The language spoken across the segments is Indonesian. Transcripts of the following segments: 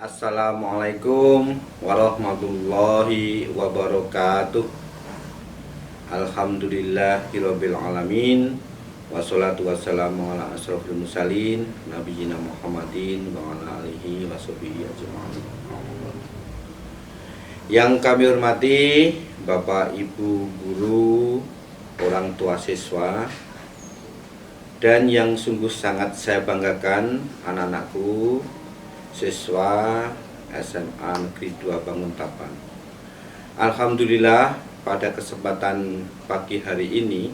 Assalamualaikum warahmatullahi wabarakatuh. Alhamdulillahirabbil alamin. Wassalatu wassalamu ala asrofil mursalin nabiyina Muhammadin wa ala alihi washabihi ajmain. Yang kami hormati Bapak Ibu guru, orang tua siswa, dan yang sungguh sangat saya banggakan anak-anakku siswa SMA Negeri 2 Banguntapan. Alhamdulillah pada kesempatan pagi hari ini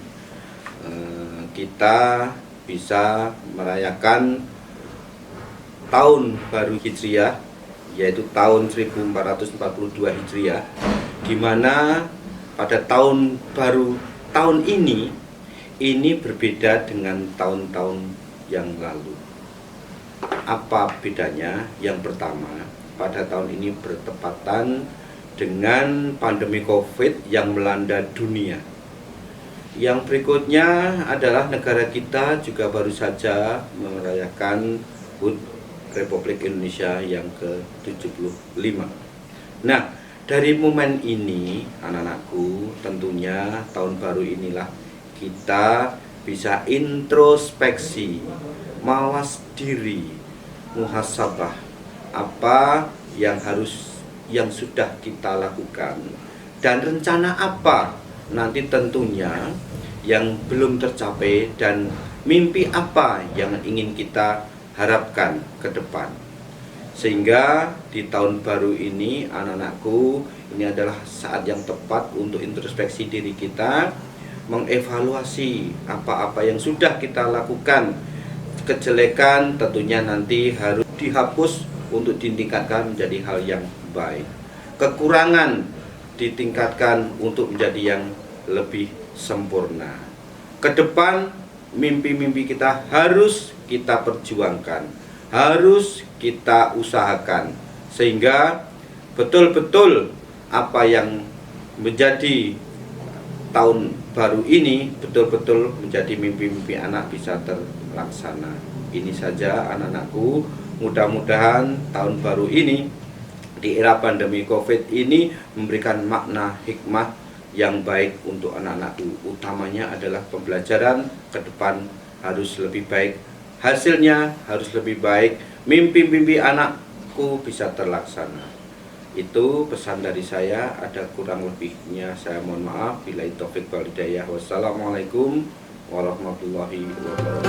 kita bisa merayakan tahun baru Hijriah, yaitu tahun 1442 Hijriah, di mana pada tahun baru tahun ini berbeda dengan tahun-tahun yang lalu. Apa bedanya? Yang pertama, pada tahun ini bertepatan dengan pandemi COVID yang melanda dunia. Yang berikutnya adalah negara kita juga baru saja merayakan HUT Republik Indonesia yang ke-75. Nah, dari momen ini, anak-anakku, tentunya tahun baru inilah kita bisa introspeksi, mawas diri, muhasabah, apa yang sudah kita lakukan dan rencana apa nanti tentunya yang belum tercapai dan mimpi apa yang ingin kita harapkan ke depan. Sehingga di tahun baru ini, anak-anakku, ini adalah saat yang tepat untuk introspeksi diri kita, mengevaluasi apa-apa yang sudah kita lakukan. Kejelekan tentunya nanti harus dihapus untuk ditingkatkan menjadi hal yang baik. Kekurangan ditingkatkan untuk menjadi yang lebih sempurna. Ke depan mimpi-mimpi kita harus kita perjuangkan, harus kita usahakan, sehingga betul-betul apa yang menjadi tahun baru ini betul-betul menjadi mimpi-mimpi anak bisa terlaksana. Ini saja anak-anakku, mudah-mudahan tahun baru ini di era pandemi COVID ini memberikan makna hikmah yang baik untuk anak-anakku. Utamanya adalah pembelajaran ke depan harus lebih baik, hasilnya harus lebih baik, mimpi-mimpi anakku bisa terlaksana. Itu pesan dari saya, ada kurang lebihnya saya mohon maaf. Billahi taufik wal hidayah. Wassalamualaikum warahmatullahi wabarakatuh.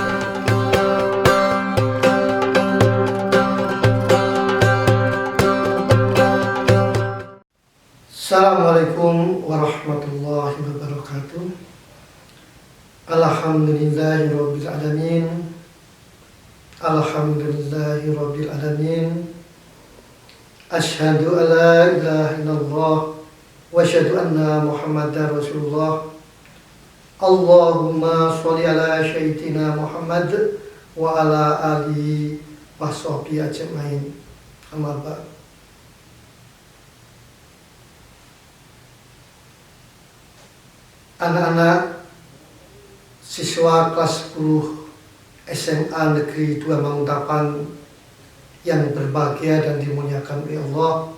Assalamualaikum warahmatullahi wabarakatuh. Alhamdulillahirabbil alamin. Alhamdulillahirabbil alamin. Asyhadu an la ilaha illallah wa asyhadu anna Muhammadar Rasulullah. Allahumma sholli ala sayyidina Muhammad wa ala alihi washabihi ajmain. Amma ba'd. Anak-anak siswa kelas 10 SMA Negeri 2 Banguntapan yang berbahagia dan dimuliakan oleh Allah,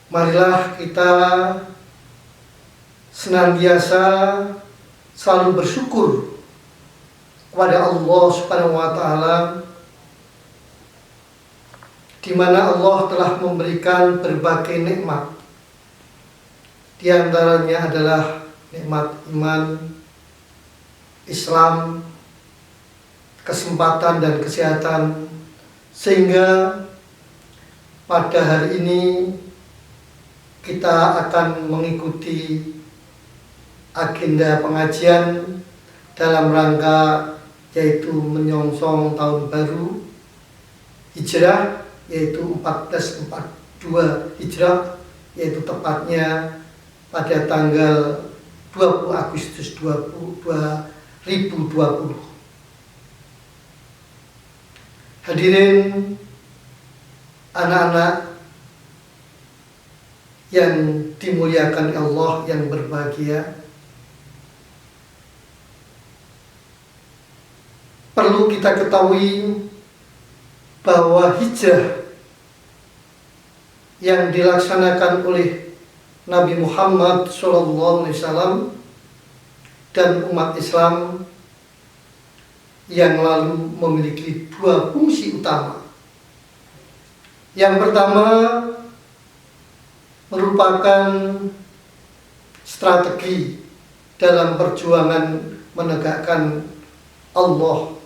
marilah kita senantiasa selalu bersyukur kepada Allah Subhanahu wa Ta'ala, di mana Allah telah memberikan berbagai nikmat. Di antaranya adalah nikmat iman, Islam, kesempatan dan kesehatan, sehingga pada hari ini kita akan mengikuti agenda pengajian dalam rangka yaitu menyongsong tahun baru Hijrah, yaitu 1442 Hijrah, yaitu tepatnya pada tanggal 20 Agustus 2020. Hadirin anak-anak yang dimuliakan Allah, yang berbahagia, perlu kita ketahui bahwa hijrah yang dilaksanakan oleh Nabi Muhammad SAW dan umat Islam yang lalu memiliki dua fungsi utama. Yang pertama merupakan strategi dalam perjuangan menegakkan Allah,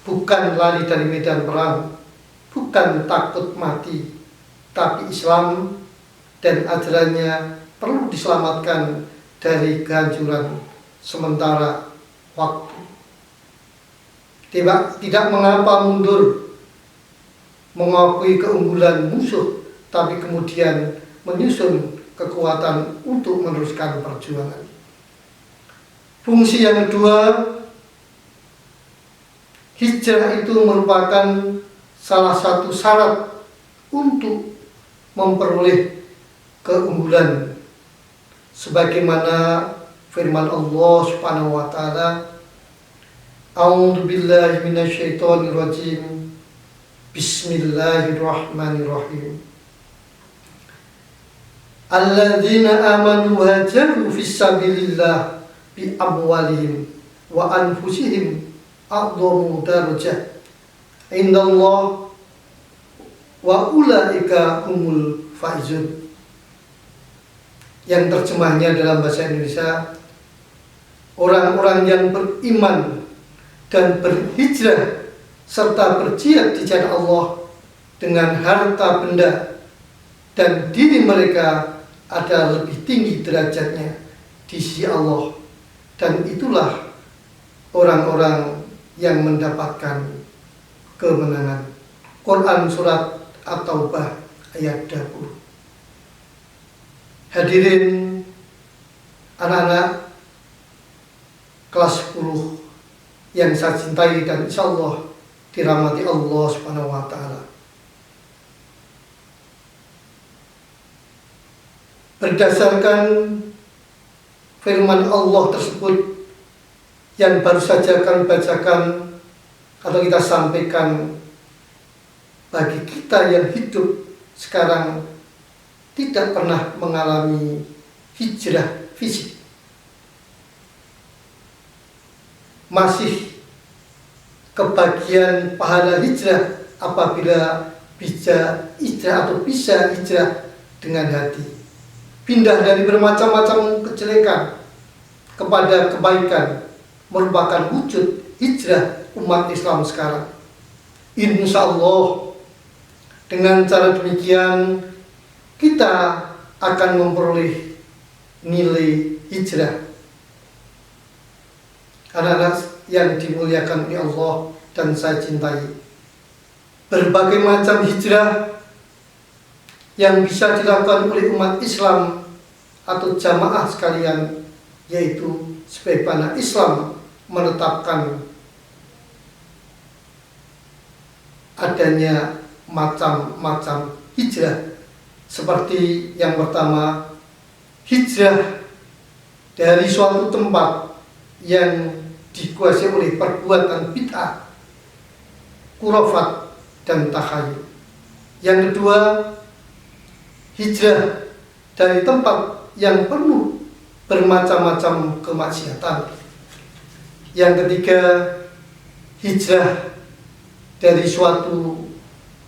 bukan lari dari medan perang, bukan takut mati, tapi Islam dan ajarannya perlu diselamatkan dari kehancuran sementara waktu. Tidak mengapa mundur mengakui keunggulan musuh, tapi kemudian menyusun kekuatan untuk meneruskan perjuangan. Fungsi yang kedua, hijrah itu merupakan salah satu syarat untuk memperoleh keunggulan, sebagaimana firman Allah Subhanahu wa taala, A'udzu billahi minasyaitonir rajim. Bismillahirrahmanirrahim. Alladzina amanu hajaru fis sabilillah bi amwalihim wa anfusihim a'dhamu darajah indallah wa ulaika humul faizun. Yang terjemahnya dalam bahasa Indonesia, orang-orang yang beriman dan berhijrah serta berjihad di jalan Allah dengan harta benda dan diri mereka ada lebih tinggi derajatnya di sisi Allah, dan itulah orang-orang yang mendapatkan kemenangan. Quran Surat At-Taubah ayat 20. Hadirin anak-anak kelas 10 yang saya cintai dan insya Allah dirahmati Allah Subhanahu wa taala. Berdasarkan firman Allah tersebut yang baru saja kami bacakan atau kita sampaikan, bagi kita yang hidup sekarang tidak pernah mengalami hijrah fisik, masih kebagian pahala hijrah apabila bisa hijrah atau bisa hijrah dengan hati, pindah dari bermacam-macam kejelekan kepada kebaikan, merupakan wujud hijrah umat Islam sekarang. Insya Allah dengan cara demikian kita akan memperoleh nilai hijrah. Anak-anak yang dimuliakan oleh Allah dan saya cintai, berbagai macam hijrah yang bisa dilakukan oleh umat Islam atau jamaah sekalian, yaitu sebagaimana Islam menetapkan adanya macam-macam hijrah. Seperti yang pertama, hijrah dari suatu tempat yang dikuasai oleh perbuatan bid'ah, khurafat, dan takhayul. Yang kedua, hijrah dari tempat yang penuh bermacam-macam kemaksiatan. Yang ketiga, hijrah dari suatu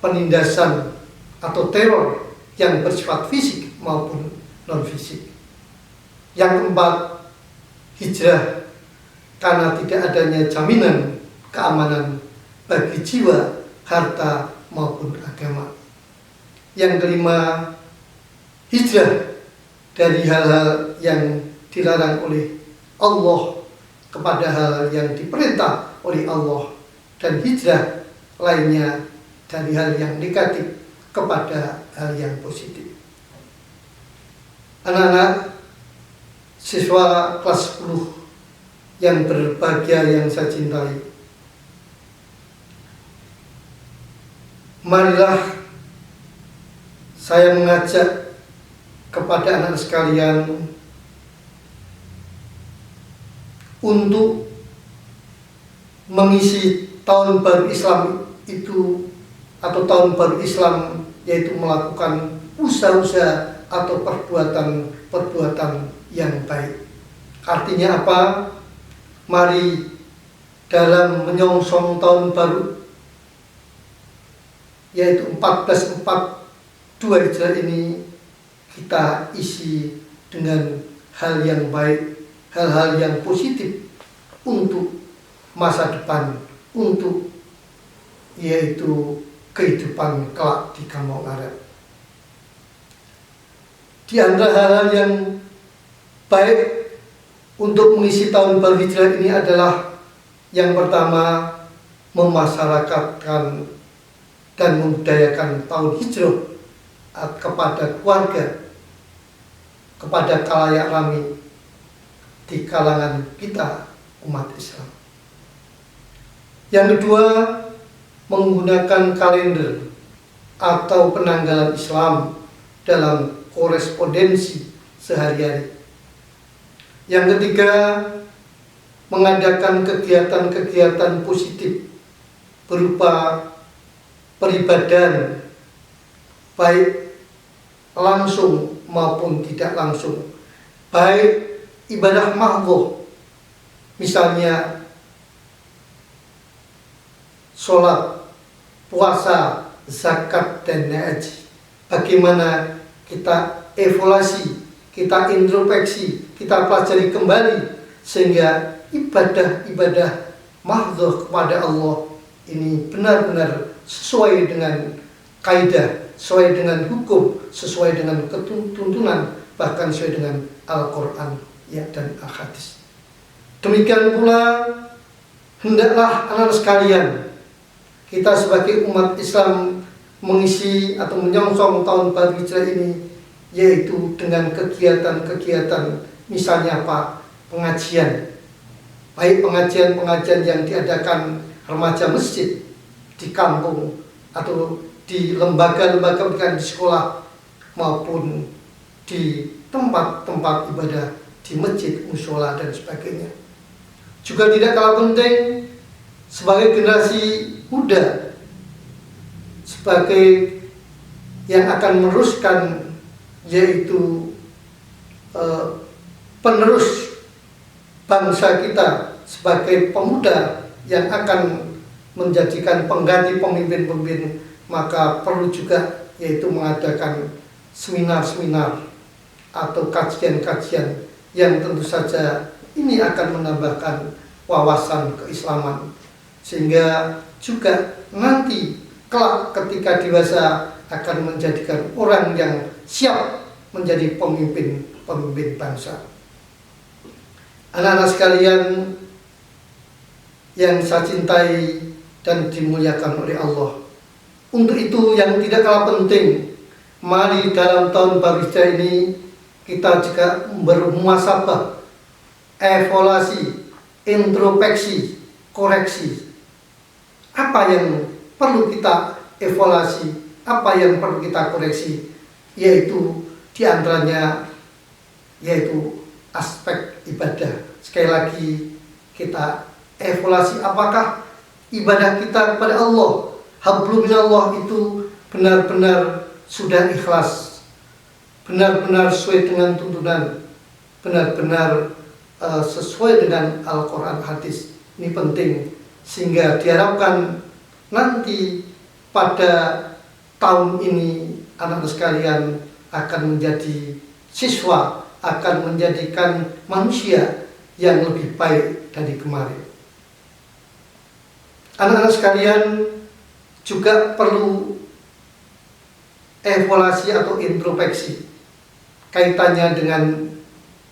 penindasan atau teror yang bersifat fisik maupun non-fisik. Yang keempat, hijrah karena tidak adanya jaminan keamanan bagi jiwa, harta, maupun agama. Yang kelima, hijrah dari hal-hal yang dilarang oleh Allah kepada hal yang diperintah oleh Allah, dan hijrah lainnya dari hal yang negatif kepada hal yang positif. Anak-anak siswa kelas 10 yang berbahagia yang saya cintai, marilah saya mengajak kepada anak sekalian untuk mengisi tahun baru Islam itu, atau tahun baru Islam yaitu melakukan usaha-usaha atau perbuatan yang baik. Artinya apa? Mari dalam menyongsong tahun baru, yaitu 1442 Hijrah ini, kita isi dengan hal yang baik, hal-hal yang positif untuk masa depan, untuk yaitu kehidupan kelak di kampung Arab. Di antara hal-hal yang baik untuk mengisi tahun baru Hijrah ini adalah yang pertama, memasyarakatkan dan membudayakan tahun Hijrah kepada keluarga, kepada khalayak ramai di kalangan kita umat Islam. Yang kedua, menggunakan kalender atau penanggalan Islam dalam korespondensi sehari-hari. Yang ketiga, mengadakan kegiatan-kegiatan positif berupa peribadahan, baik langsung maupun tidak langsung, baik ibadah mahdhah, misalnya sholat, puasa, zakat, dan haji. Bagaimana kita evaluasi, kita introspeksi, kita pelajari kembali sehingga ibadah-ibadah mahdhah kepada Allah ini benar-benar sesuai dengan kaidah, sesuai dengan hukum, sesuai dengan tuntunan, bahkan sesuai dengan Al-Quran dan Al-Hadis. Demikian pula hendaklah anak sekalian, kita sebagai umat Islam mengisi atau menyongsong tahun baru Hijrah ini, yaitu dengan kegiatan-kegiatan, misalnya apa? Pengajian, baik pengajian-pengajian yang diadakan remaja masjid di kampung atau di lembaga-lembaga pendidikan di sekolah maupun di tempat-tempat ibadah di masjid, mushola, dan sebagainya. Juga tidak kalah penting sebagai generasi muda, sebagai yang akan meneruskan, yaitu penerus bangsa kita, sebagai pemuda yang akan menjadikan pengganti pemimpin-pemimpin, maka perlu juga yaitu mengadakan seminar-seminar atau kajian-kajian yang tentu saja ini akan menambahkan wawasan keislaman, sehingga juga nanti kelak ketika dewasa akan menjadikan orang yang siap menjadi pemimpin bangsa. Anak-anak sekalian yang saya cintai dan dimuliakan oleh Allah, untuk itu yang tidak kalah penting, mari dalam tahun baru Hijrah ini kita juga bermuhasabah, evaluasi, introspeksi, koreksi. Apa yang perlu kita evaluasi, apa yang perlu kita koreksi, yaitu diantaranya yaitu aspek ibadah. Sekali lagi kita evaluasi apakah ibadah kita kepada Allah, hablum minallah, itu benar-benar sudah ikhlas, benar-benar sesuai dengan tuntunan, benar-benar sesuai dengan Al-Quran, hadis. Ini penting sehingga diharapkan nanti pada tahun ini anak-anak sekalian akan menjadi siswa, akan menjadikan manusia yang lebih baik dari kemarin. Anak-anak sekalian juga perlu evaluasi atau introspeksi kaitannya dengan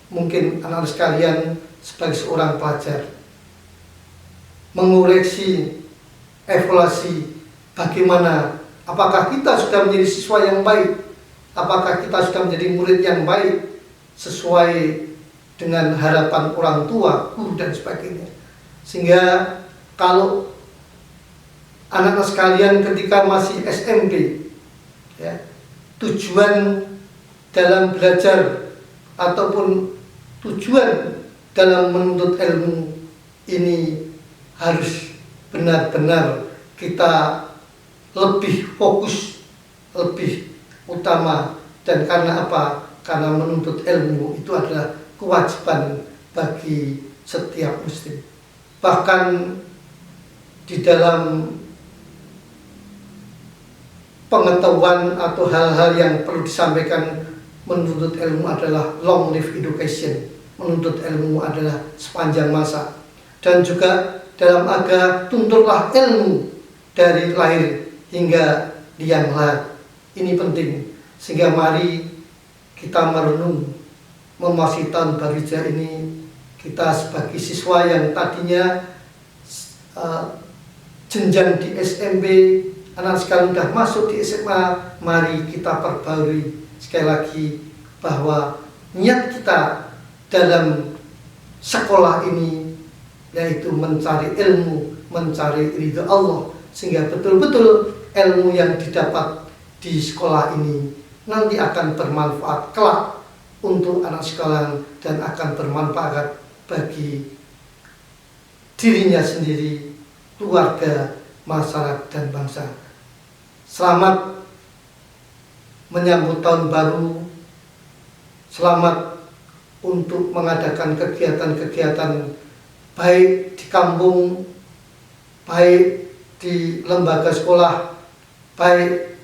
mungkin anak-anak sekalian sebagai seorang pelajar, mengoreksi, evaluasi bagaimana, apakah kita sudah menjadi siswa yang baik, apakah kita sudah menjadi murid yang baik sesuai dengan harapan orang tua, guru, dan sebagainya. Sehingga kalau anak-anak sekalian ketika masih SMP, ya, tujuan dalam belajar ataupun tujuan dalam menuntut ilmu ini harus benar-benar kita lebih fokus lebih utama. Dan karena apa? Karena menuntut ilmu itu adalah kewajiban bagi setiap muslim. Bahkan di dalam pengetahuan atau hal-hal yang perlu disampaikan, menuntut ilmu adalah long live education. Menuntut ilmu adalah sepanjang masa. Dan juga dalam agama, tuntutlah ilmu dari lahir hingga liang lahat. Ini penting. Sehingga mari kita merenung memasuki tahun baru Hijrah ini, kita sebagai siswa yang tadinya jenjang di SMP, anak sekarang sudah masuk di SMA, mari kita perbarui sekali lagi bahwa niat kita dalam sekolah ini yaitu mencari ilmu, mencari ridho Allah, sehingga betul-betul ilmu yang didapat di sekolah ini nanti akan bermanfaat kelak untuk anak sekolah dan akan bermanfaat bagi dirinya sendiri, keluarga, masyarakat, dan bangsa. Selamat menyambut tahun baru, selamat untuk mengadakan kegiatan-kegiatan baik di kampung, baik di lembaga sekolah, baik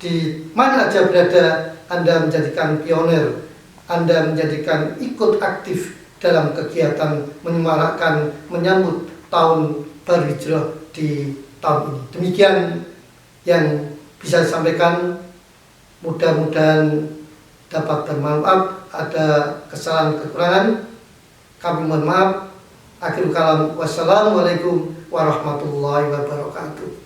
di mana saja berada. Anda menjadikan pionir, Anda menjadikan ikut aktif dalam kegiatan menyemarakkan menyambut tahun baru Hijrah di tahun ini. Demikian yang bisa disampaikan, mudah-mudahan dapat bermanfaat. Ada kesalahan kekurangan, kami mohon maaf. Akhirul kalam, wassalamualaikum warahmatullahi wabarakatuh.